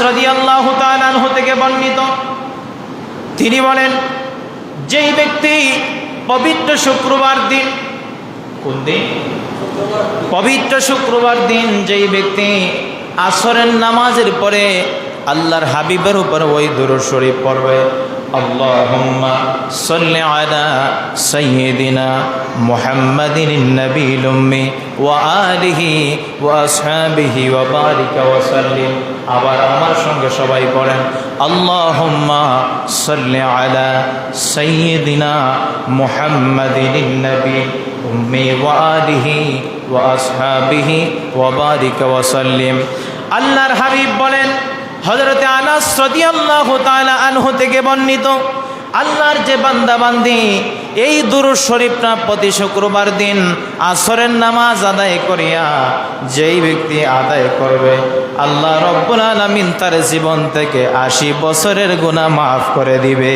রাদিয়াল্লাহু তাআলা আনহু থেকে বর্ণিত, তিনি বলেন, যেই ব্যক্তি পবিত্র শুক্রবার দিন, কোন দিন? পবিত্র শুক্রবার দিন যেই ব্যক্তি আসরের নামাজের পরে আল্লাহর হাবিবের উপর ওই দুরূদ শরীফ পড়বে, আল্লাহুম্মা সাল্লি আলা সাইয়্যিদিনা মুহাম্মাদিন নবিয়্যিল উম্মি ওয়া আলিহি ওয়া আসহাবিহি ওয়া বারিক ওয়া সাল্লিম। আবার আমার সঙ্গে সবাই পড়েন, আল্লাহুম্মা সাল্লি আলা সাইয়্যিদিনা মুহাম্মাদিন নবিয়্যিল উম্মি ওয়া আলিহি ওয়া আসহাবিহি ওয়া বারিক ওয়া সাল্লিম। আল্লাহর হাবিব বলেন, হযরতে আনাস রাদিয়াল্লাহু তাআলা আনহু থেকে বর্ণিত, আল্লাহর যে বান্দা বান্দি এই দুরূদ শরীফটা প্রতি শুক্রবার দিন আসরের নামাজ আদায় করিয়া যেই ব্যক্তি আদায় করবে, আল্লাহ রব্বুল আলামিন তার জীবন থেকে 80 বছরের গুনাহ মাফ করে দিবে।